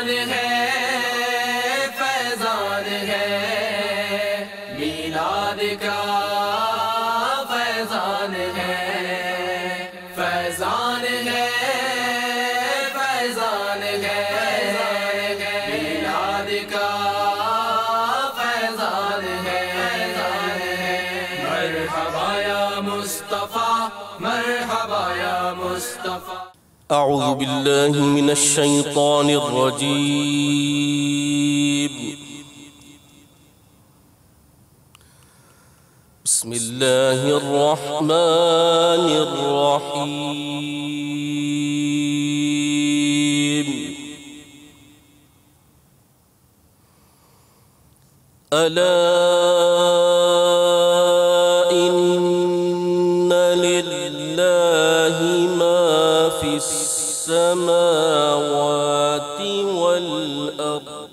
فیضان ہے فیضان ہے میلاد کا فیضان ہے فیضان ہے فیضان ہے میلاد کا فیضان ہے مرحبا یا مصطفیٰ مرحبا یا مصطفیٰ أعوذ بالله من الشيطان الرجيم بسم الله الرحمن الرحيم ألا إن لله ما في السماوات والأرض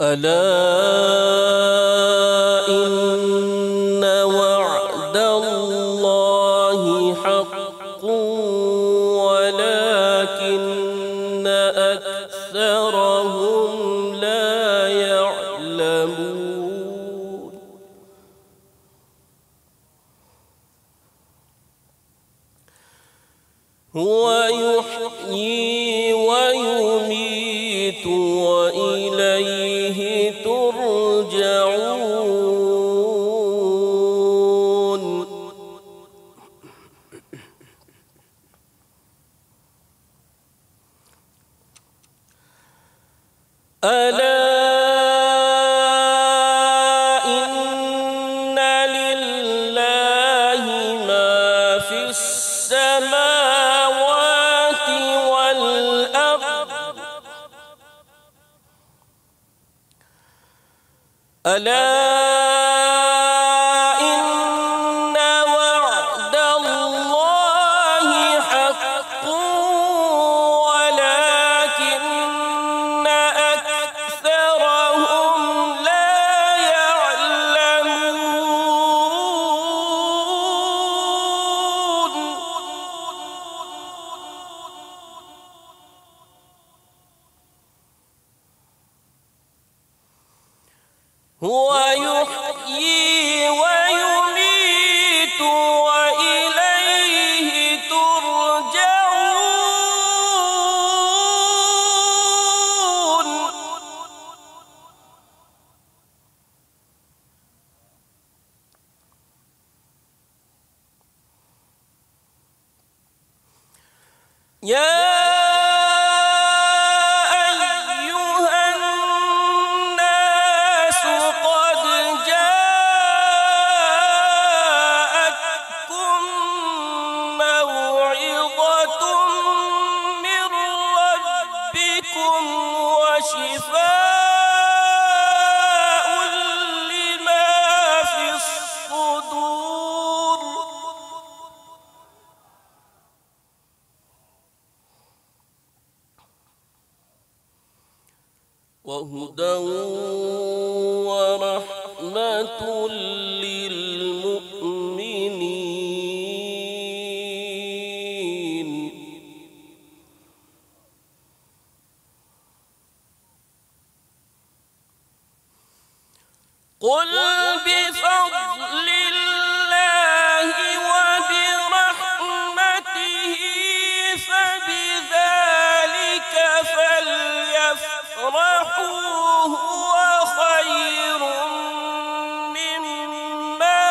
ألا إن وعد الله حق ولكن أكثرهم لا يعلمون هو يحيي ويميت وإليه ترجعون ألا إن لله ما في السماوات والأرض ألا إن وعد الله حق ولكن أكثرهم لا يعلمون هو يحيي ويميت وإليه ترجعون يا وشفاء لما في الصدور وهدى ورحمة للمؤمنين قل بفضل الله وبرحمته فبذلك فليفرحوا هو خير مما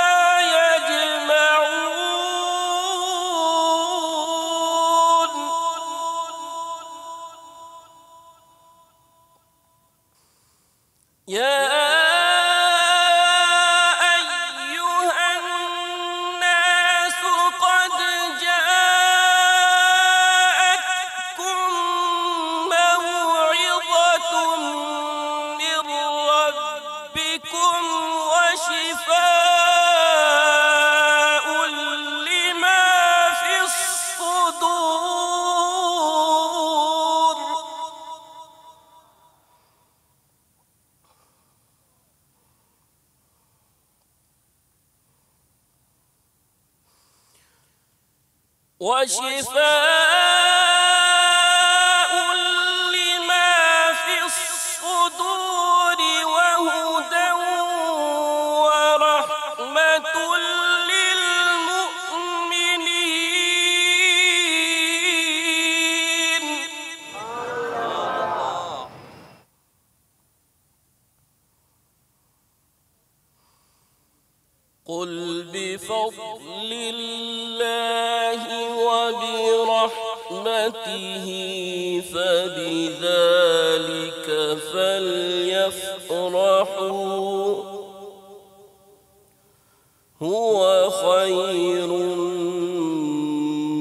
يجمعون يا وشفاء لما في الصدور وهدى ورحمة للمؤمنين. قل بفضل الله وبرحمته فبذلك فليفرحوا هو خير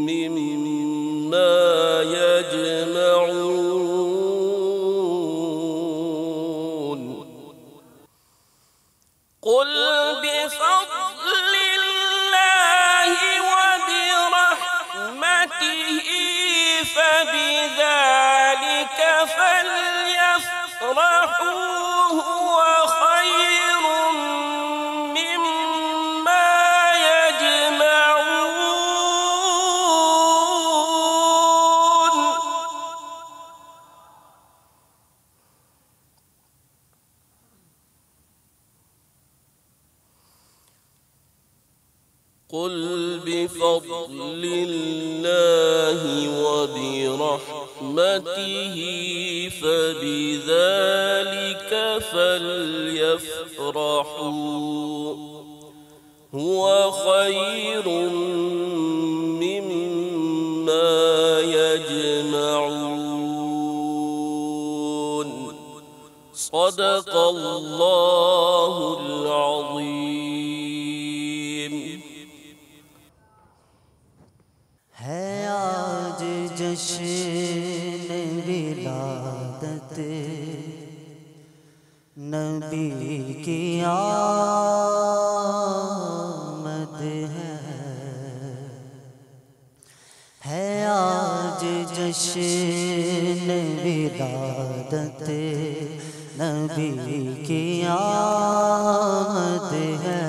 مما يجمعون. قل بفضل الله وبرحمته فبذلك فليفرحوا هو خير مما يجمعون. قل بفضل الله وبرحمته فبذلك فليفرحوا هو خير مما يجمعون. صدق الله العظيم. ہے آج جشن ولادت نبی کی آمد ہے آج جشن ولادت نبی کی آمد ہے.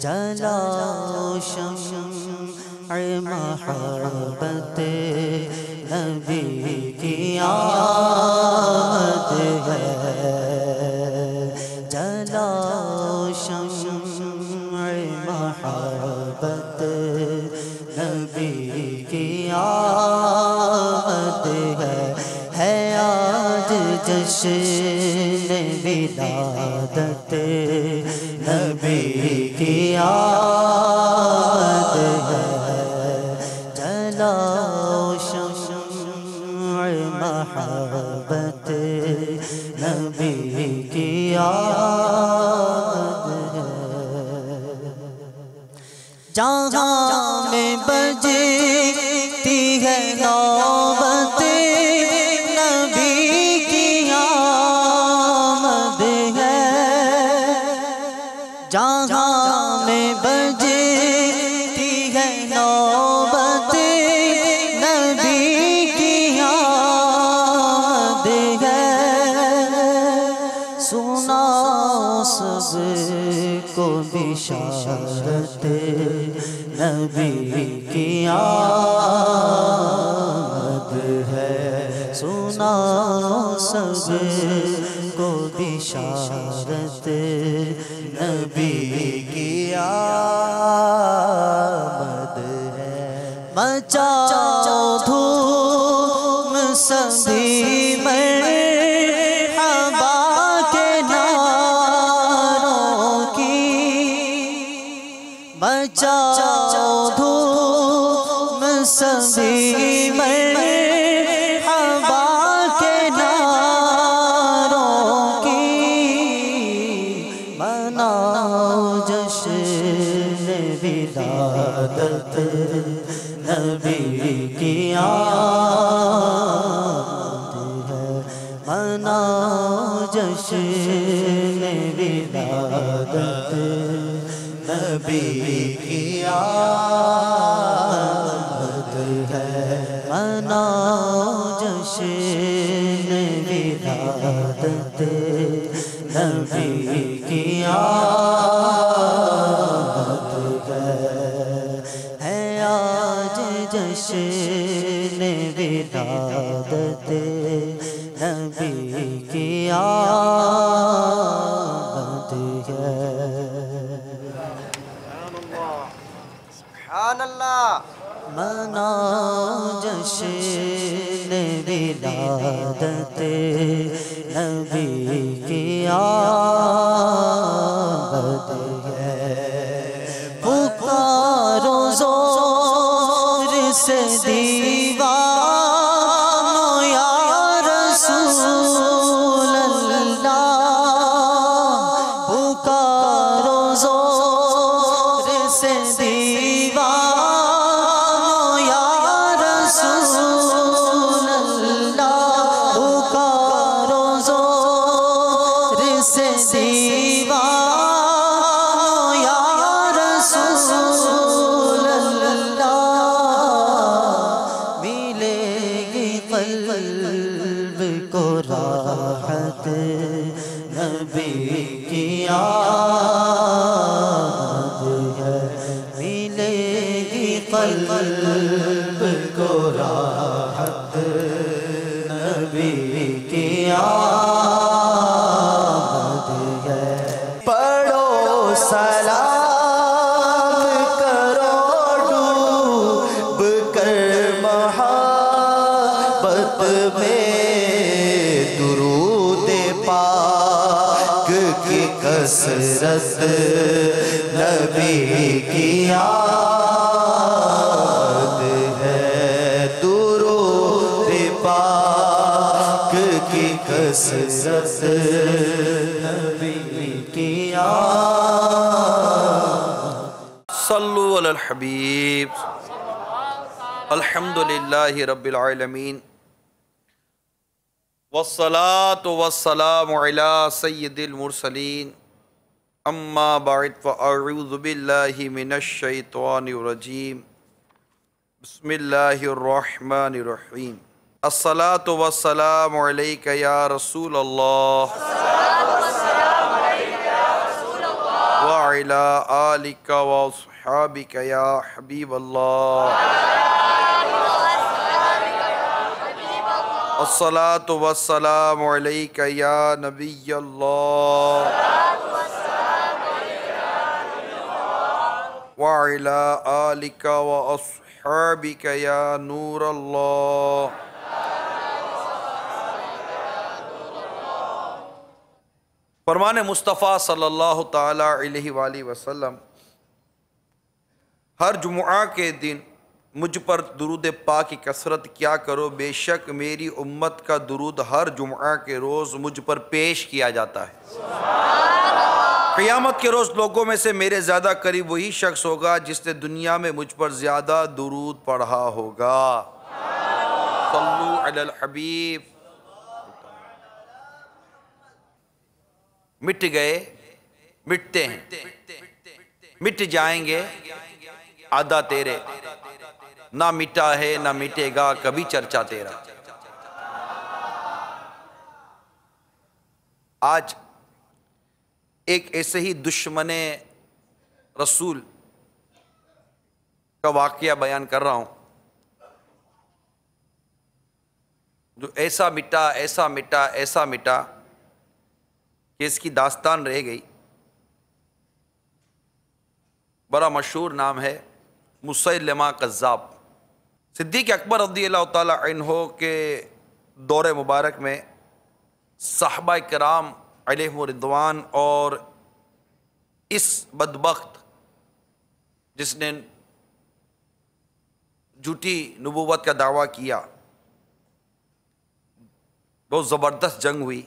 جلاؤ شمع محبت نبی کی آمد ہے. جلاؤ شمع محبت نبی کی آمد ہے آج جشن ولادت نبی کی آمد ہے. جلاؤ شمع محبت نبی کی آمد ہے. جہاں میں بجتی ہے نوبت نبی کی آمد ہے. جہاں میں بجتی ہے نوبت نبی کی آمد ہے. سنا سب کو بشارت نبی کی آمد ہے. سنا سب کو بشارت نبی کی آمد ہے. مچاؤ دھوم سبھی مرحبا کے نعروں کی. مچاؤ دھوم سبھی مرحبا کے نعروں کی. مناؤ جشن ولادت نبی کی آمد ہے. مناؤ جشن ولادت نبی کی آمد ہے. مناؤ جشن ولادت نبی کی آمد ہے. آج جشن ولادت نبی کی آمد ہے۔ سبحان اللہ۔ مناؤ جشن ولادت نبی کی آمد ہے۔ پکارو زور سے دیوانو یا رسول اللہ، پکارو زور سے دیوانو یا رسول اللہ، پکارو زور سے دیوانو یا رسول اللہ، ملے گی قلب کو راحت نبی کی آمد ہے، ملے گی قلب کو راحت نبی کی آمد ہے۔ پڑھو سلام کرو ڈوب کر محبت میں، درود پاک کی کثرت نبی کی یاد ہے، درود پاک کی کثرت نبی کی یاد۔ صلو علی الحبیب۔ الحمدللہ رب العالمین، والصلاة والسلام علی سید المرسلین، اما بعد فاعوذ باللہ من الشیطان الرجیم، بسم اللہ الرحمن الرحیم۔ الصلاة والسلام علیک یا رسول اللہ وعلی آلک واصحابک یا حبیب اللہ۔ الصلاة والسلام علیک یا نبی اللہ وعلی آلک واصحابک یا نور اللہ۔ فرمان مصطفیٰ صلی اللہ تعالی علیہ وآلہ وسلم، ہر جمعہ کے دن مجھ پر درود پاک کی کثرت کیا کرو، بے شک میری امت کا درود ہر جمعہ کے روز مجھ پر پیش کیا جاتا ہے۔ قیامت کے روز لوگوں میں سے میرے زیادہ قریب وہی شخص ہوگا جس نے دنیا میں مجھ پر زیادہ درود پڑھا ہوگا۔ صلو علی الحبیب۔ مٹ گئے، مٹتے ہیں، مٹ جائیں گے آدھا تیرے، نہ مٹا ہے نہ مٹے گا کبھی چرچا تیرا۔ آج ایک ایسے ہی دشمن رسول کا واقعہ بیان کر رہا ہوں جو ایسا مٹا ایسا مٹا ایسا مٹا کہ اس کی داستان رہ گئی۔ بڑا مشہور نام ہے مسیلمہ کذاب۔ صدیق اکبر رضی اللہ تعالی عنہ کے دور مبارک میں صحابہ کرام علیہم رضوان اور اس بدبخت جس نے جھوٹی نبوت کا دعویٰ کیا، بہت زبردست جنگ ہوئی۔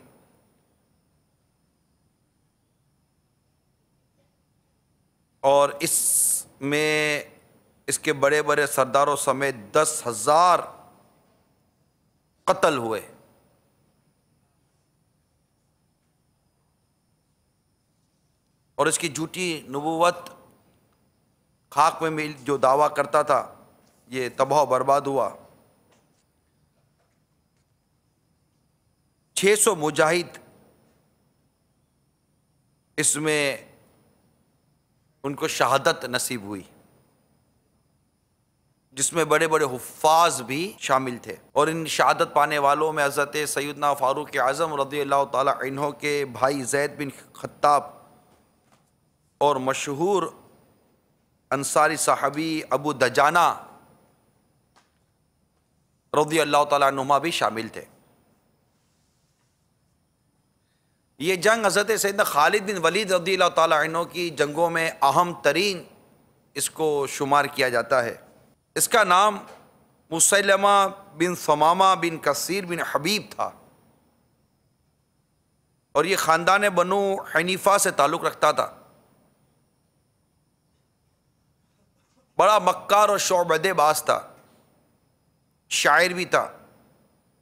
اور اس میں اس کے بڑے بڑے سرداروں سمیت 10,000 قتل ہوئے۔ اور اس کی جھوٹی نبوت خاک میں مل جو دعویٰ کرتا تھا یہ تباہ و برباد ہوا۔ 600 مجاہد اس میں ان کو شہادت نصیب ہوئی۔ جس میں بڑے بڑے حفاظ بھی شامل تھے، اور ان شہادت پانے والوں میں حضرت سیدنا فاروق اعظم رضی اللہ تعالی عنہ کے بھائی زید بن خطاب اور مشہور انصاری صحابی ابو دجانہ رضی اللہ تعالی عنہما بھی شامل تھے۔ یہ جنگ حضرت سیدنا خالد بن ولید رضی اللہ تعالی عنہ کی جنگوں میں اہم ترین اس کو شمار کیا جاتا ہے۔ اس کا نام مسیلمہ بن ثمامہ بن کثیر بن حبیب تھا، اور یہ خاندان بنو حنیفہ سے تعلق رکھتا تھا۔ بڑا مکار اور شعبد باز تھا، شاعر بھی تھا،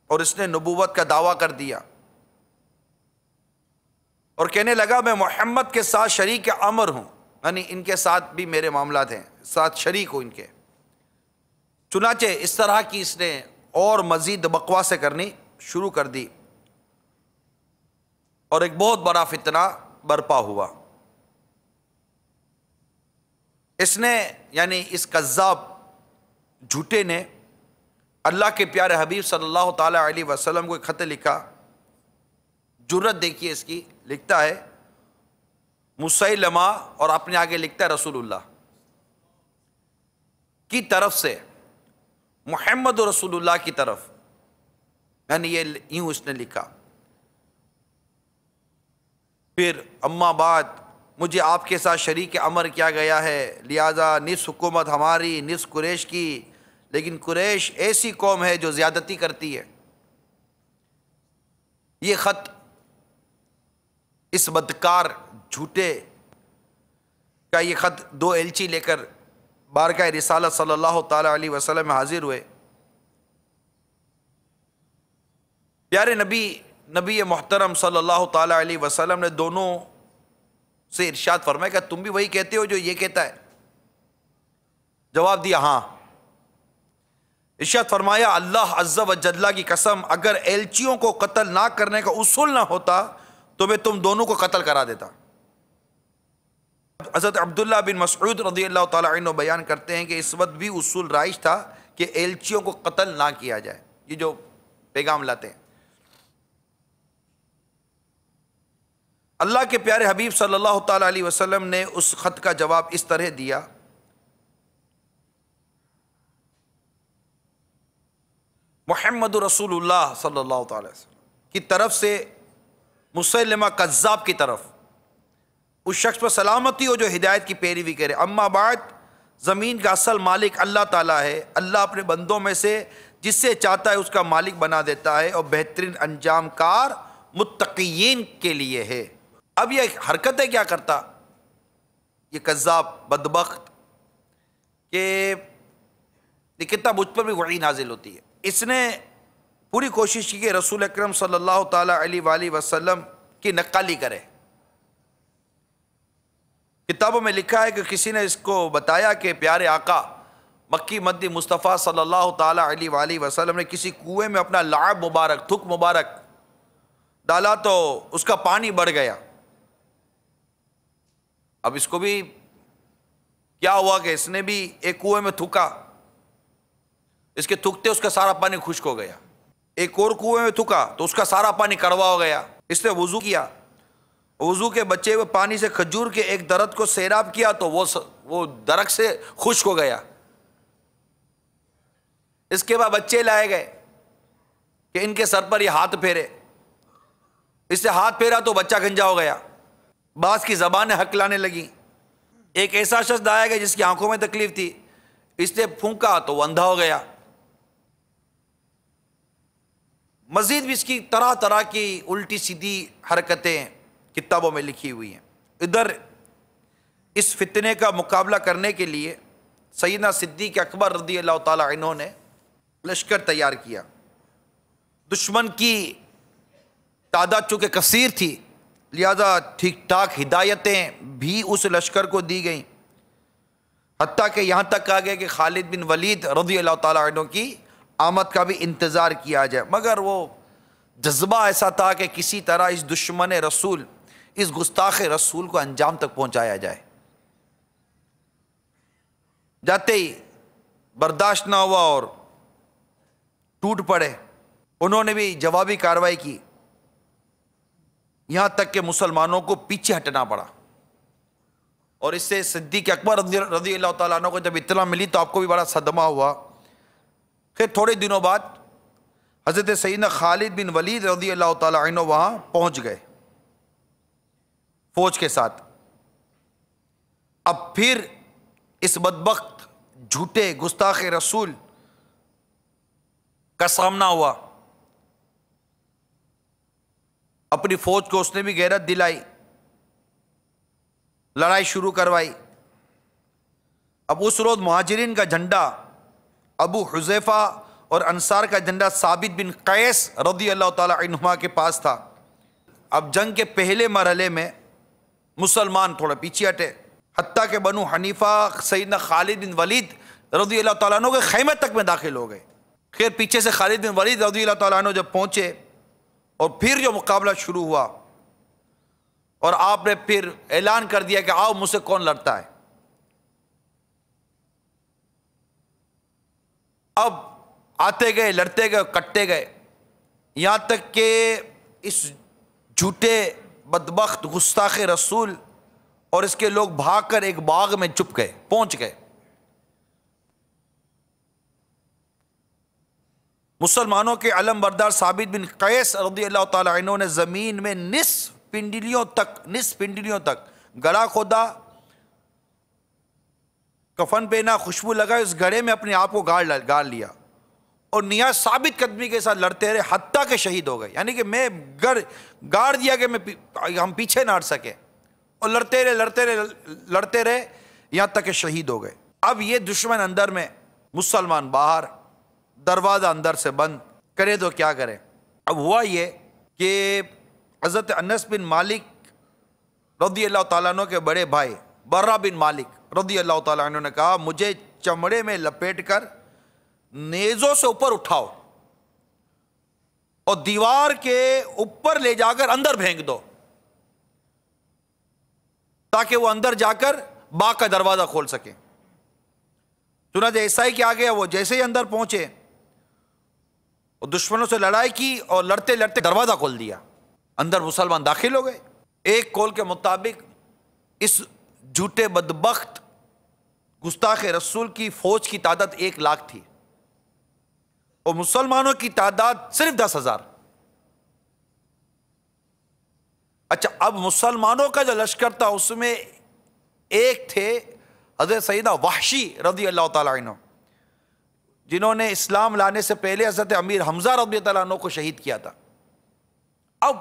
اور اس نے نبوت کا دعویٰ کر دیا اور کہنے لگا میں محمد کے ساتھ شریک امر ہوں، یعنی ان کے ساتھ بھی میرے معاملات ہیں، ساتھ شریک ہوں ان کے۔ چنانچہ اس طرح کی اس نے اور مزید بکواسیں کرنی شروع کر دی، اور ایک بہت بڑا فتنہ برپا ہوا۔ اس نے یعنی اس کذاب جھوٹے نے اللہ کے پیارے حبیب صلی اللہ تعالی علیہ وسلم کو ایک خط لکھا۔ جرت دیکھیے اس کی، لکھتا ہے مسیلمہ، اور اپنے آگے لکھتا ہے رسول اللہ کی طرف سے محمد رسول اللہ کی طرف، یعنی یہ یوں اس نے لکھا۔ پھر اما بعد مجھے آپ کے ساتھ شریک امر کیا گیا ہے، لہذا نصف حکومت ہماری نصف قریش کی، لیکن قریش ایسی قوم ہے جو زیادتی کرتی ہے۔ یہ خط اس بدکار جھوٹے کا یہ خط دو ایلچی لے کر بارگاہ رسالت صلی اللہ تعالی علیہ وسلم میں حاضر ہوئے۔ پیارے نبی محترم صلی اللہ تعالی علیہ وسلم نے دونوں سے ارشاد فرمایا کہ تم بھی وہی کہتے ہو جو یہ کہتا ہے؟ جواب دیا ہاں۔ ارشاد فرمایا اللہ عز و جل کی قسم اگر ایلچیوں کو قتل نہ کرنے کا اصول نہ ہوتا تو میں تم دونوں کو قتل کرا دیتا۔ حضرت عبداللہ بن مسعود رضی اللہ تعالی عنہ بیان کرتے ہیں کہ اس وقت بھی اصول رائج تھا کہ ایلچیوں کو قتل نہ کیا جائے، یہ جو پیغام لاتے ہیں۔ اللہ کے پیارے حبیب صلی اللہ تعالی علیہ وسلم نے اس خط کا جواب اس طرح دیا، محمد رسول اللہ صلی اللہ تعالی وسلم کی طرف سے مسیلمہ کذاب کی طرف، اس شخص پر سلامتی ہو جو ہدایت کی پیروی کرے۔ اما بعد زمین کا اصل مالک اللہ تعالیٰ ہے، اللہ اپنے بندوں میں سے جس سے چاہتا ہے اس کا مالک بنا دیتا ہے، اور بہترین انجام کار متقین کے لیے ہے۔ اب یہ حرکتیں کیا کرتا یہ کذاب بدبخت کہ کتنا مجھ پر بھی وحی نازل ہوتی ہے۔ اس نے پوری کوشش کی کہ رسول اکرم صلی اللہ تعالی علیہ وآلہ وسلم کی نقالی کرے۔ کتابوں میں لکھا ہے کہ کسی نے اس کو بتایا کہ پیارے آقا مکی مدی مصطفیٰ صلی اللہ تعالی علیہ وآلہ وسلم نے کسی کنویں میں اپنا لعاب مبارک، تھک مبارک ڈالا تو اس کا پانی بڑھ گیا۔ اب اس کو بھی کیا ہوا کہ اس نے بھی ایک کنویں میں تھکا، اس کے تھکتے اس کا سارا پانی خشک ہو گیا۔ ایک اور کنویں میں تھکا تو اس کا سارا پانی کڑوا ہو گیا۔ اس نے وضو کیا، وضو کے بچے ہوئے پانی سے کھجور کے ایک درخت کو سیراب کیا تو وہ درخت سے خشک ہو گیا۔ اس کے بعد بچے لائے گئے کہ ان کے سر پر یہ ہاتھ پھیرے، اس سے ہاتھ پھیرا تو بچہ گنجا ہو گیا۔ بعض کی زبانیں ہکلانے لگیں۔ ایک ایسا شخص لایا گیا جس کی آنکھوں میں تکلیف تھی، اس نے پھونکا تو وہ اندھا ہو گیا۔ مزید بھی اس کی طرح طرح کی الٹی سیدھی حرکتیں کتابوں میں لکھی ہوئی ہیں۔ ادھر اس فتنے کا مقابلہ کرنے کے لیے سیدنا صدیق اکبر رضی اللہ تعالی عنہ نے لشکر تیار کیا۔ دشمن کی تعداد چونکہ کثیر تھی لہذا ٹھیک ٹھاک ہدایتیں بھی اس لشکر کو دی گئیں، حتیٰ کہ یہاں تک کہا گیا کہ خالد بن ولید رضی اللہ تعالی عنہ کی آمد کا بھی انتظار کیا جائے، مگر وہ جذبہ ایسا تھا کہ کسی طرح اس دشمن رسول، اس گستاخ رسول کو انجام تک پہنچایا جائے۔ جاتے ہی برداشت نہ ہوا اور ٹوٹ پڑے. انہوں نے بھی جوابی کارروائی کی، یہاں تک کہ مسلمانوں کو پیچھے ہٹنا پڑا. اور اس سے صدیق اکبر رضی اللہ تعالیٰ عنہ کو جب اطلاع ملی تو آپ کو بھی بڑا صدمہ ہوا. پھر تھوڑے دنوں بعد حضرت سیدنا خالد بن ولید رضی اللہ تعالیٰ عنہ وہاں پہنچ گئے فوج کے ساتھ. اب پھر اس بدبخت جھوٹے گستاخ رسول کا سامنا ہوا. اپنی فوج کو اس نے بھی غیرت دلائی، لڑائی شروع کروائی. اب اس روز مہاجرین کا جھنڈا ابو حذیفہ اور انصار کا جھنڈا ثابت بن قیس رضی اللہ تعالی عنہما کے پاس تھا. اب جنگ کے پہلے مرحلے میں مسلمان تھوڑا پیچھے ہٹے، حتیٰ کہ بنو حنیفہ سیدنا خالد بن ولید رضی اللہ تعالیٰ عنہ کے خیمے تک میں داخل ہو گئے. خیر پیچھے سے خالد بن ولید رضی اللہ تعالیٰ عنہ جب پہنچے اور پھر جو مقابلہ شروع ہوا اور آپ نے پھر اعلان کر دیا کہ آؤ مجھ سے کون لڑتا ہے. اب آتے گئے، لڑتے گئے، کٹتے گئے، یہاں تک کہ اس جھوٹے بدبخت گستاخ رسول اور اس کے لوگ بھاگ کر ایک باغ میں چھپ گئے، پہنچ گئے. مسلمانوں کے علم بردار ثابت بن قیس رضی اللہ تعالی عنہ نے زمین میں نصف پنڈلیوں تک گڑھا کھودا، کفن پہنا، خوشبو لگائی، اس گڑھے میں اپنے آپ کو گاڑ لیا اور نیا ثابت قدمی کے ساتھ لڑتے رہے حتیٰ کہ شہید ہو گئے. یعنی کہ میں گاڑ دیا کہ ہم پیچھے نہ ہٹ سکے، اور لڑتے رہے یہاں تک کہ شہید ہو گئے. اب یہ دشمن اندر میں، مسلمان باہر، دروازہ اندر سے بند، کرے تو کیا کرے. اب ہوا یہ کہ حضرت انس بن مالک رضی اللہ تعالیٰ عنہ کے بڑے بھائی برہ بن مالک رضی اللہ تعالیٰ عنہ نے کہا مجھے چمڑے میں لپیٹ کر نیزوں سے اوپر اٹھاؤ اور دیوار کے اوپر لے جا کر اندر پھینک دو تاکہ وہ اندر جا کر باغ کا دروازہ کھول سکے. چنانچہ ایسا ہی کیا گیا، وہ جیسے ہی اندر پہنچے اور دشمنوں سے لڑائی کی اور لڑتے لڑتے دروازہ کھول دیا، اندر مسلمان داخل ہو گئے. ایک قول کے مطابق اس جھوٹے بدبخت گستاخ رسول کی فوج کی تعداد 1 لاکھ تھی اور مسلمانوں کی تعداد صرف 10,000. اچھا، اب مسلمانوں کا جو لشکر تھا اس میں ایک تھے حضرت سیدنا وحشی رضی اللہ تعالیٰ عنہ، جنہوں نے اسلام لانے سے پہلے حضرت امیر حمزہ رضی اللہ عنہ کو شہید کیا تھا. اب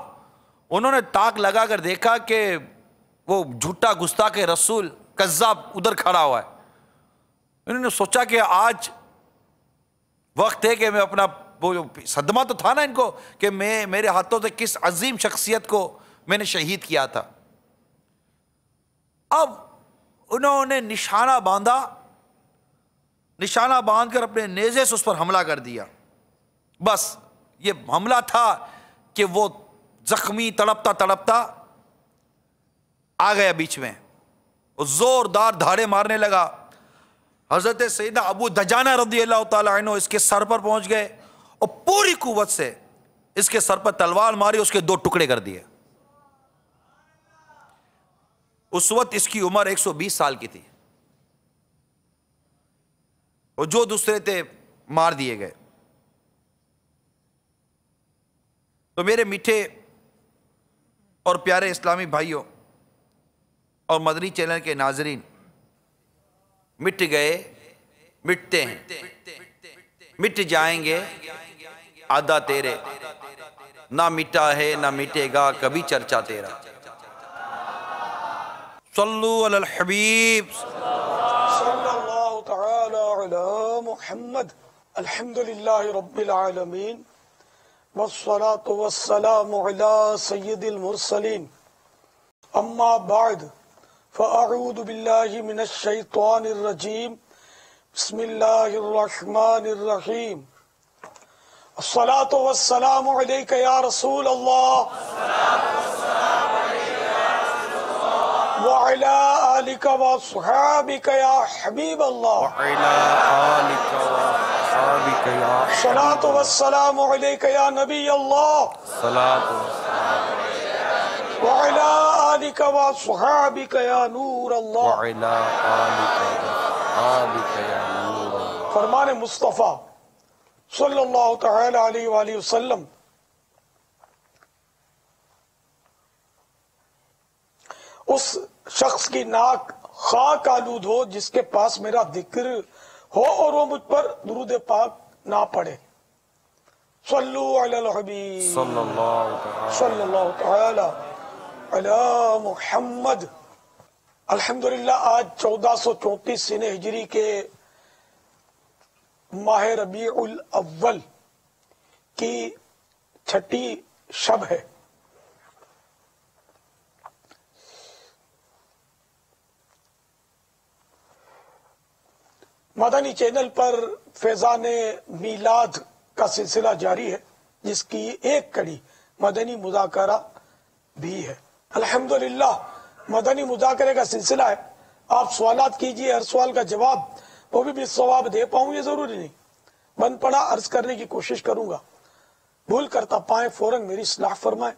انہوں نے تاک لگا کر دیکھا کہ وہ جھوٹا گستاخ رسول کذاب ادھر کھڑا ہوا ہے. انہوں نے سوچا کہ آج وقت ہے کہ میں اپنا، وہ صدمہ تو تھا نا ان کو کہ میرے ہاتھوں سے کس عظیم شخصیت کو میں نے شہید کیا تھا. اب انہوں نے نشانہ باندھ کر اپنے نیزے سے اس پر حملہ کر دیا. بس یہ حملہ تھا کہ وہ زخمی تڑپتا آ گیا بیچ میں اور زوردار دھاڑے مارنے لگا. حضرت سیدنا ابو دجانہ رضی اللہ تعالی عنہ اس کے سر پر پہنچ گئے اور پوری قوت سے اس کے سر پر تلوار ماری، اس کے 2 ٹکڑے کر دیے. اس وقت اس کی عمر 120 سال کی تھی اور جو دوسرے تھے مار دیے گئے. تو میرے میٹھے اور پیارے اسلامی بھائیوں اور مدنی چینل کے ناظرین، مٹ گئے، مٹتے ہیں، مٹ جائیں گے آدھا تیرے، نہ مٹا ہے نہ مٹے گا کبھی چرچا تیرا. صلو علی الحبیب صلی اللہ تعالی علی محمد. الحمدللہ رب العالمین والصلاة والسلام علی سید المرسلین. اما بعد فاعوذ باللہ من الشیطان الرجیم. بسم اللہ الرحمن الرحیم. الصلاة والسلام علیک یا رسول اللہ وعلى آلك وصحابك يا حبيب الله وعلى آلك الصلاۃ والسلام علیک یا نبی اللہ وعلی آلک واصحابک یا نور اللہ. فرمان مصطفیٰ صلی اللہ تعالی علیہ وآلہ وسلم اس شخص کی ناک خاک آلود ہو جس کے پاس میرا ذکر ہو اور وہ مجھ پر درود پاک نہ پڑھے. صلو علی الحبیب صلی اللہ تعالی علی محمد. الحمدللہ آج 1434 سن ہجری کے ماہ ربیع الاول کی چھٹی شب ہے. مدنی چینل پر فیضان میلاد کا سلسلہ جاری ہے جس کی ایک کڑی مدنی مذاکرہ بھی ہے. الحمدللہ مدنی مذاکرے کا سلسلہ ہے. آپ سوالات کیجئے، ہر سوال کا جواب وہ بھی ثواب دے پاؤں یہ ضروری نہیں، بند پڑا عرض کرنے کی کوشش کروں گا. بھول کرتا پائیں فوراً میری اصلاح فرمائیں.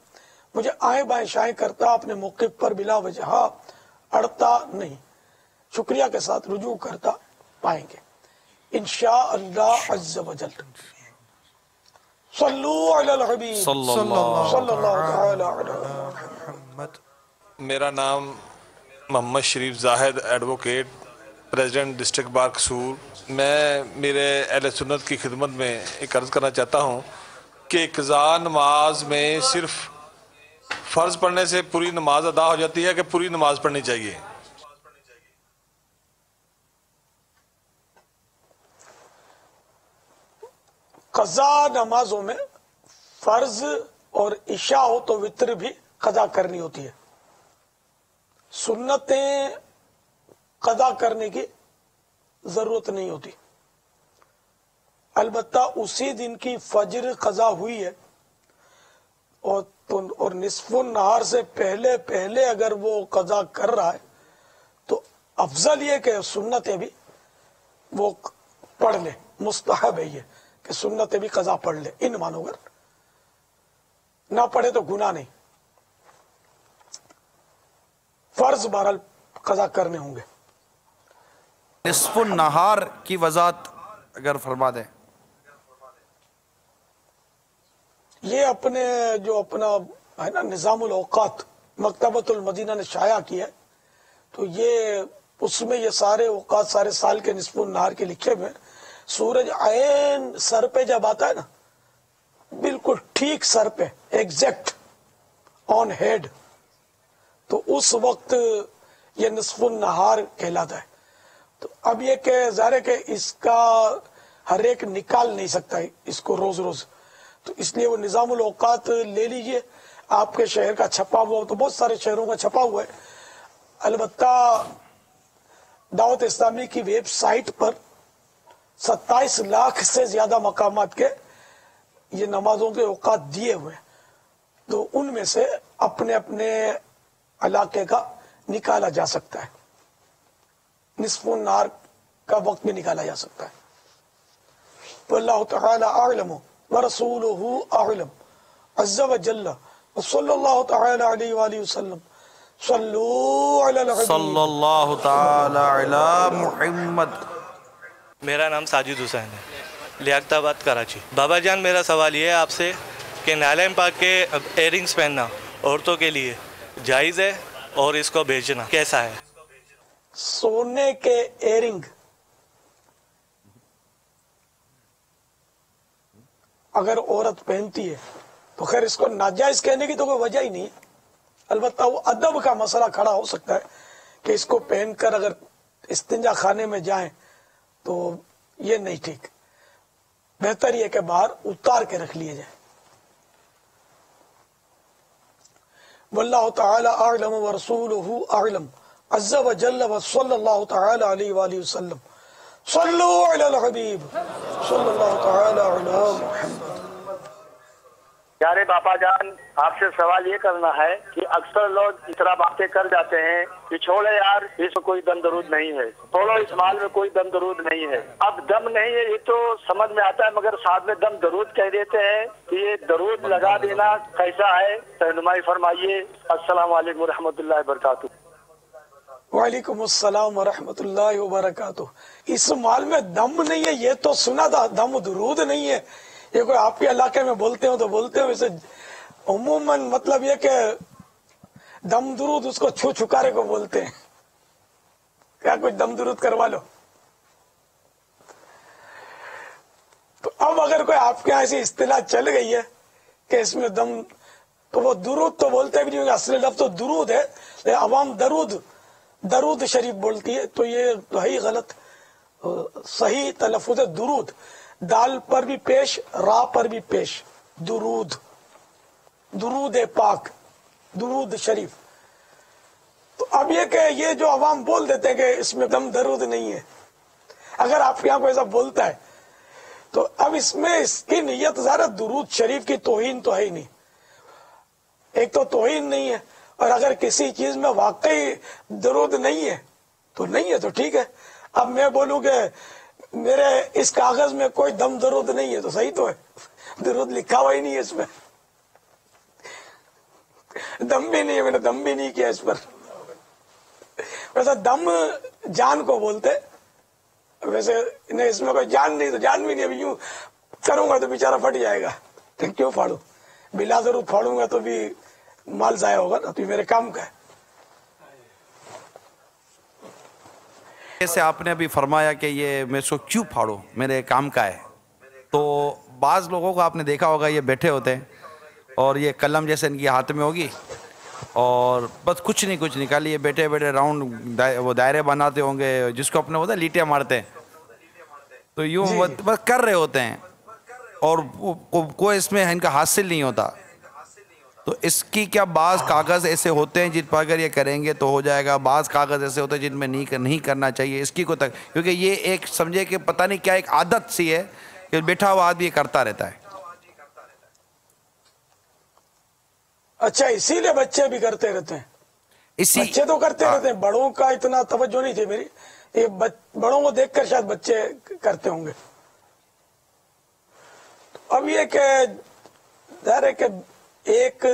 مجھے آئیں بائیں شائیں کرتا اپنے موقف پر بلا وجہ اڑتا نہیں. شکریہ کے ساتھ رجوع کرتا پائیں گے انشاءاللہ عز و جل. صلو علی الحبیب صلی اللہ تعالی علی محمد. میرا نام محمد شریف زاہد ایڈوکیٹ، پریزیڈنٹ ڈسٹرکٹ بار قصور. میں میرے اہل سنت کی خدمت میں ایک عرض کرنا چاہتا ہوں کہ قضاء نماز میں صرف فرض پڑھنے سے پوری نماز ادا ہو جاتی ہے کہ پوری نماز پڑھنی چاہیے؟ قضاء نمازوں میں فرض اور عشاء ہو تو وتر بھی قضا کرنی ہوتی ہے. سنتیں قضا کرنے کی ضرورت نہیں ہوتی. البتہ اسی دن کی فجر قضا ہوئی ہے اور نصف النہار سے پہلے اگر وہ قضا کر رہا ہے تو افضل یہ کہ سنتیں بھی وہ پڑھ لے. مستحب ہے یہ کہ سنتیں بھی قضا پڑھ لے. ان مانو گر نہ پڑھے تو گناہ نہیں. فرض بہرحال قضا کرنے ہوں گے. نصف النہار کی وضاحت اگر فرما دیں. یہ اپنے جو اپنا ہے نا نظام الاوقات مکتبۃ المدینہ نے شائع کیا ہے تو یہ اس میں یہ سارے اوقات سارے سال کے نصف النہار کے لکھے ہوئے. سورج عین سر پہ جب آتا ہے نا بالکل ٹھیک سر پہ ایگزیکٹ آن ہیڈ تو اس وقت یہ نصف النہار کہلاتا ہے. تو اب یہ کہ ظاہر ہے کہ اس کا ہر ایک نکال نہیں سکتا ہے اس کو روز روز، تو اس لیے وہ نظام الاوقات لے لیجئے. آپ کے شہر کا چھپا ہوا تو بہت سارے شہروں کا چھپا ہوا ہے. البتہ دعوت اسلامی کی ویب سائٹ پر 27 لاکھ سے زیادہ مقامات کے یہ نمازوں کے اوقات دیے ہوئے ہیں، تو ان میں سے اپنے اپنے علاقے کا نکالا جا سکتا ہے. نصف النہار کا وقت بھی نکالا جا سکتا ہے. واللہ تعالی اعلم ورسولہ اعلم عز و جل وصلی اللہ تعالی علیہ وآلہ وسلم. صلو علی الحبیب صلی اللہ تعالی علی محمد. میرا نام ساجد حسین ہے، لیاقت آباد کراچی. بابا جان میرا سوال یہ ہے آپ سے کہ نالین پاک کے ایئرنگز پہننا عورتوں کے لیے جائز ہے اور اس کو بیچنا کیسا ہے؟ سونے کے ایئرنگ اگر عورت پہنتی ہے تو خیر اس کو ناجائز کہنے کی تو کوئی وجہ ہی نہیں ہے. البتہ وہ ادب کا مسئلہ کھڑا ہو سکتا ہے کہ اس کو پہن کر اگر استنجا خانے میں جائیں تو یہ نہیں ٹھیک. بہتر یہ کہ باہر اتار کے رکھ لیے جائیں. واللہ تعالی اعلم ورسولہ اعلم عز و جل وصلی اللہ تعالی علیہ وآلہ وسلم. صلو علی الحبیب صلی اللہ تعالی علی محمد. پیارے باپا جان، آپ سے سوال یہ کرنا ہے کہ اکثر لوگ اس طرح باتیں کر جاتے ہیں کہ چھوڑے یار، اس میں کوئی دم درود نہیں ہے، چھوڑو اس مال میں کوئی دم درود نہیں ہے۔ اب دم نہیں ہے یہ تو سمجھ میں آتا ہے، مگر ساتھ میں دم درود کہہ دیتے ہیں کہ یہ درود لگا دینا کیسا ہے؟ رہنمائی فرمائیے۔ السلام علیکم ورحمۃ اللہ وبرکاتہ۔ وعلیکم السلام ورحمۃ اللہ وبرکاتہ۔ اس مال میں دم نہیں ہے یہ تو سنا تھا، دم درود نہیں ہے یہ کوئی آپ کے علاقے میں بولتے ہو تو بولتے ہو، اسے عموماً مطلب یہ کہ دم درود اس کو چھو چھکارے کو بولتے ہیں۔ کیا کچھ دم درود کروا لو؟ تو اب اگر کوئی آپ کے یہاں ایسی اصطلاح چل گئی ہے کہ اس میں دم، تو وہ درود تو بولتے بھی نہیں ہوں گے، اصل لفظ تو درود ہے، لیکن عوام درود شریف بولتی ہے، تو یہ تو ہے ہی غلط۔ صحیح تلفظ ہے درود، دال پر بھی پیش، را پر بھی پیش، درود، درود پاک، درود شریف۔ تو اب یہ کہ یہ جو عوام بول دیتے ہیں کہ اس میں دم درود نہیں ہے، اگر آپ کے یہاں کوئی ایسا بولتا ہے تو اب اس میں اس کی نیت ظاہر درود شریف کی توہین تو ہے ہی نہیں، ایک تو توہین نہیں ہے، اور اگر کسی چیز میں واقعی درود نہیں ہے تو نہیں ہے تو ٹھیک ہے۔ اب میں بولوں کہ میرے اس کاغذ میں کوئی دم درود نہیں ہے تو صحیح تو ہے، درود لکھا ہوا ہی نہیں ہے اس میں، دم بھی نہیں ہے، میں نے دم بھی نہیں کیا اس پر۔ ویسے دم جان کو بولتے، ویسے نہیں اس میں کوئی جان نہیں تو جان بھی نہیں، ابھی یوں کروں گا تو بیچارہ پھٹ جائے گا، تو کیوں پھاڑوں؟ بلا ضرور پھاڑوں گا تو بھی مال ضائع ہوگا نا، تو یہ میرے کام کا ہے۔ جیسے آپ نے ابھی فرمایا کہ یہ میں اس کو کیوں پھاڑوں، میرے کام کا ہے، تو بعض لوگوں کو آپ نے دیکھا ہوگا یہ بیٹھے ہوتے ہیں اور یہ قلم جیسے ان کی ہاتھ میں ہوگی اور بس کچھ نہیں خالی یہ بیٹھے بیٹھے راؤنڈ وہ دائرے بناتے ہوں گے، جس کو اپنے ہوتا ہے لیٹیاں مارتے ہیں، تو یوں بس کر رہے ہوتے ہیں اور کوئی اس میں ان کا حاصل نہیں ہوتا۔ تو اس کی کیا بعض کاغذ ایسے ہوتے ہیں جن پر اگر یہ کریں گے تو ہو جائے گا، بعض کاغذ ایسے ہوتے ہیں جن میں نہیں کرنا چاہیے، اس کی کو تک، کیونکہ یہ ایک سمجھے کہ پتہ نہیں کیا ایک عادت سی ہے کہ بیٹھا ہوا آدمی یہ کرتا رہتا ہے۔ اچھا، اسی لیے بچے بھی کرتے رہتے ہیں، بچے تو کرتے رہتے ہیں، بڑوں کا اتنا توجہ نہیں تھی میری، یہ بڑوں کو دیکھ کر شاید بچے کرتے ہوں گے۔ اب یہ کہ ظاہر ہے کہ ایک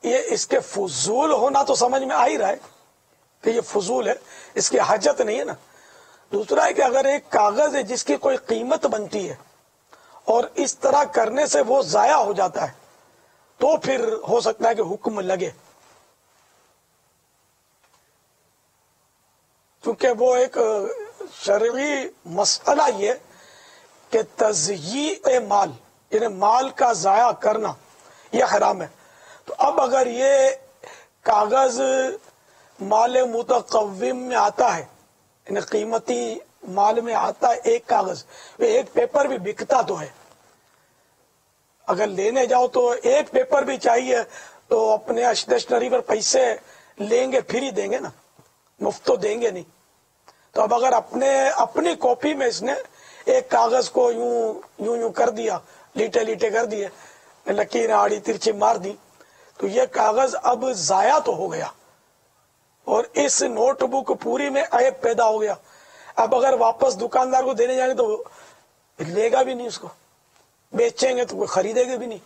یہ اس کے فضول ہونا تو سمجھ میں آ ہی رہا ہے کہ یہ فضول ہے، اس کی حاجت نہیں ہے نا۔ دوسرا ہے کہ اگر ایک کاغذ ہے جس کی کوئی قیمت بنتی ہے اور اس طرح کرنے سے وہ ضائع ہو جاتا ہے تو پھر ہو سکتا ہے کہ حکم لگے، کیونکہ وہ ایک شرعی مسئلہ یہ کہ تضییع مال، یعنی مال کا ضائع کرنا یہ حرام ہے۔ تو اب اگر یہ کاغذ مال متقوم میں آتا ہے، یعنی قیمتی مال میں آتا ہے ایک کاغذ، ایک پیپر بھی بکتا تو ہے، اگر لینے جاؤ تو ایک پیپر بھی چاہیے تو اپنے اسٹیشنری پر پیسے لیں گے پھر ہی دیں گے نا، مفت تو دیں گے نہیں۔ تو اب اگر اپنی کاپی میں اس نے ایک کاغذ کو یوں کر دیا، لیٹے کر دیے، لکیر آڑی ترچھی مار دی، تو یہ کاغذ اب ضائع تو ہو گیا اور اس نوٹ بک پوری میں عیب پیدا ہو گیا۔ اب اگر واپس دکاندار کو دینے جائیں گے تو لے گا بھی نہیں، اس کو بیچیں گے تو کوئی خریدے گا بھی نہیں۔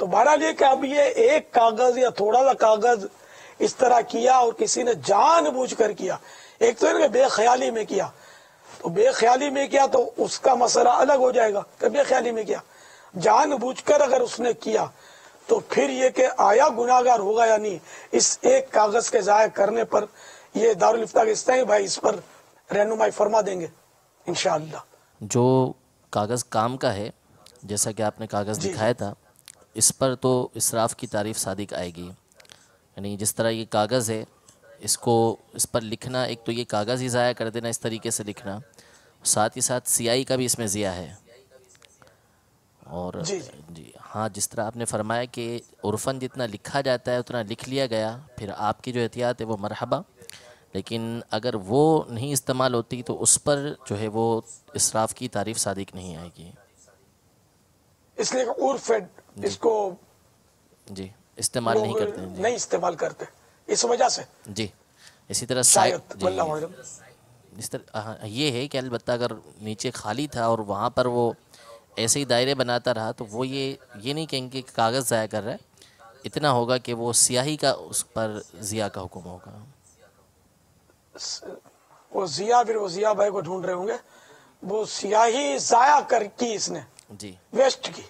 تو بہرحال یہ کہ اب یہ ایک کاغذ یا تھوڑا سا کاغذ اس طرح کیا اور کسی نے جان بوجھ کر کیا، ایک تو ہے کہ بے خیالی میں کیا، تو بے خیالی میں کیا تو اس کا مسئلہ الگ ہو جائے گا کہ بے خیالی میں کیا، جان بوجھ کر اگر اس نے کیا تو پھر یہ کہ آیا گناہگار ہوگا یا نہیں، اس ایک کاغذ کے ضائع کرنے پر یہ دارالفتاء کے ہیں بھائی اس پر رہنمائی فرما دیں گے انشاءاللہ۔ جو کاغذ کام کا ہے، جیسا کہ آپ نے کاغذ دکھایا تھا، اس پر تو اسراف کی تعریف صادق آئے گی، یعنی جس طرح یہ کاغذ ہے اس پر لکھنا، ایک تو یہ کاغذ ہی ضائع کر دینا، اس طریقے سے لکھنا، ساتھ ہی ساتھ سیاہی کا بھی اس میں ضیاع ہے۔ اور جی ہاں، جس طرح آپ نے فرمایا کہ عرفاً جتنا لکھا جاتا ہے اتنا لکھ لیا گیا، پھر آپ کی جو احتیاط ہے وہ مرحبا، لیکن اگر وہ نہیں استعمال ہوتی تو اس پر جو ہے وہ اسراف کی تعریف صادق نہیں آئے گی۔ اس لیے کہ عرف ہے اس کو جی استعمال نہیں کرتے ہیں نہیں استعمال کرتے اس وجہ سے جی. اسی طرح شاید واللہ اعلم. اس طرح یہ ہے کہ البتہ اگر نیچے خالی تھا اور وہاں پر وہ ایسے ہی دائرے بناتا رہا تو وہ یہ نہیں کہیں گے کہ کاغذ ضائع کر رہا ہے. اتنا ہوگا کہ وہ سیاہی کا اس پر ضیاء کا حکم ہوگا. وہ ضیاء پھر وہ ضیاء بھائی کو ڈھونڈ رہے ہوں گے. وہ سیاہی ضائع کر کی اس نے جی ویسٹ کی.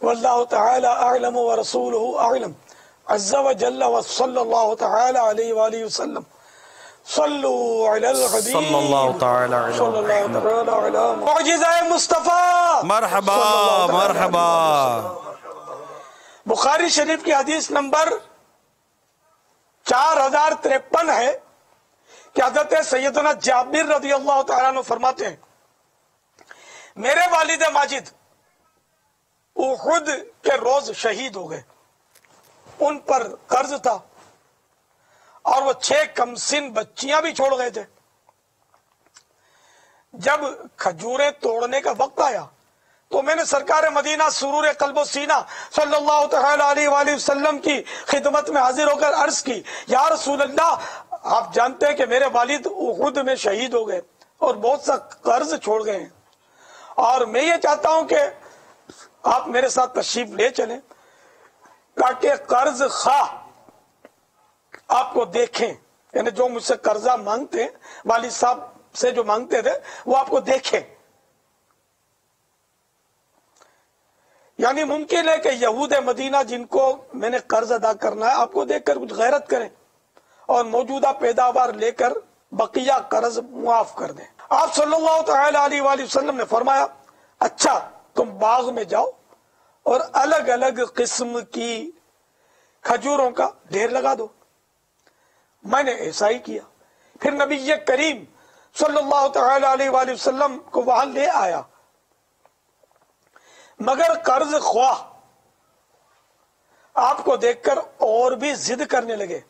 واللہ تعالی اعلم ورسولہ اعلم عز وجل وصلی اللہ تعالی علیہ وآلہ وسلم. صلو علی الحبیب صلی اللہ تعالی علیہ صلی اللہ تعالی علی معجزہ مصطفیٰ. مرحبا مرحبا. بخاری شریف کی حدیث نمبر 4053 ہے کہ حضرت سیدنا جابر رضی اللہ تعالیٰ عنہ فرماتے ہیں میرے والد ماجد احد کے روز شہید ہو گئے. ان پر قرض تھا اور وہ 6 کمسن بچیاں بھی چھوڑ گئے تھے. جب کھجوریں توڑنے کا وقت آیا تو میں نے سرکار مدینہ سرور قلب و سینہ صلی اللہ تعالی علیہ وآلہ وسلم کی خدمت میں حاضر ہو کر عرض کی یا رسول اللہ آپ جانتے ہیں کہ میرے والد احد میں شہید ہو گئے اور بہت سا قرض چھوڑ گئے ہیں اور میں یہ چاہتا ہوں کہ آپ میرے ساتھ تشریف لے چلیں تاکہ قرض خواہ آپ کو دیکھیں. یعنی جو مجھ سے قرضہ مانگتے ہیں والد صاحب سے جو مانگتے تھے وہ آپ کو دیکھیں. یعنی ممکن ہے کہ یہود مدینہ جن کو میں نے قرض ادا کرنا ہے آپ کو دیکھ کر کچھ غیرت کریں اور موجودہ پیداوار لے کر بقیہ قرض معاف کر دیں. آپ صلی اللہ تعالی علیہ وآلہ وسلم نے فرمایا اچھا تم باغ میں جاؤ اور الگ الگ قسم کی کھجوروں کا ڈھیر لگا دو. میں نے ایسا ہی کیا. پھر نبی کریم صلی اللہ تعالی علیہ وآلہ وسلم کو وہاں لے آیا مگر قرض خواہ آپ کو دیکھ کر اور بھی ضد کرنے لگے.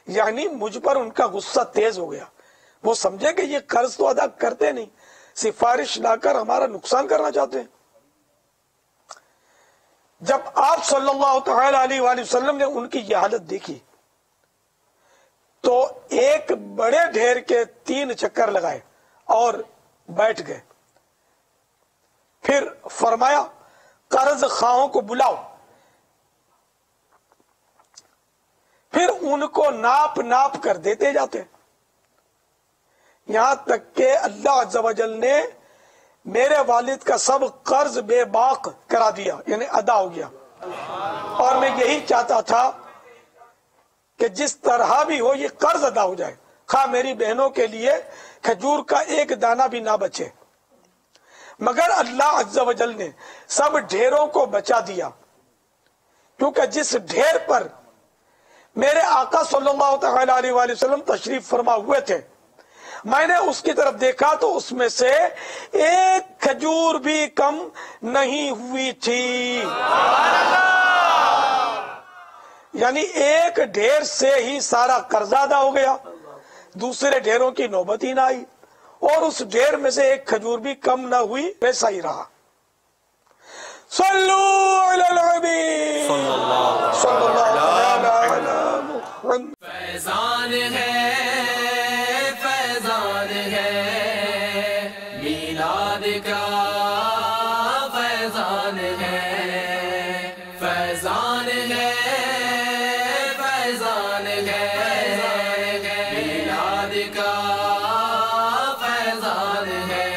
یعنی مجھ پر ان کا غصہ تیز ہو گیا. وہ سمجھے کہ یہ قرض تو ادا کرتے نہیں سفارش لا کر ہمارا نقصان کرنا چاہتے ہیں. جب آپ صلی اللہ تعالی علیہ وآلہ وسلم نے ان کی یہ حالت دیکھی تو ایک بڑے ڈھیر کے 3 چکر لگائے اور بیٹھ گئے. پھر فرمایا قرض خواہوں کو بلاؤ. پھر ان کو ناپ ناپ کر دیتے جاتے یہاں تک کہ اللہ عز و جل نے میرے والد کا سب قرض بے باق کرا دیا یعنی ادا ہو گیا. اور میں یہی چاہتا تھا کہ جس طرح بھی ہو یہ قرض ادا ہو جائے خواہ میری بہنوں کے لیے کھجور کا ایک دانہ بھی نہ بچے. مگر اللہ عز و جل نے سب ڈھیروں کو بچا دیا کیونکہ جس ڈھیر پر میرے آقا صلی اللہ تعالی علیہ وآلہ وسلم تشریف فرما ہوئے تھے میں نے اس کی طرف دیکھا تو اس میں سے ایک کھجور بھی کم نہیں ہوئی تھی. یعنی ایک ڈھیر سے ہی سارا قرض ادا ہو گیا دوسرے ڈھیروں کی نوبت ہی نہ آئی اور اس ڈھیر میں سے ایک کھجور بھی کم نہ ہوئی ویسا ہی رہا. صلو علی الحبیب صلی اللہ علیہ وسلم. فیضان ہے فیضان ہے میلاد کا فیضان ہے فیضان ہے فیضان ہے میلاد کا فیضان ہے.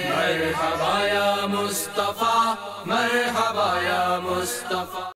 مرحبا یا مصطفیٰ مرحبا یا مصطفیٰ.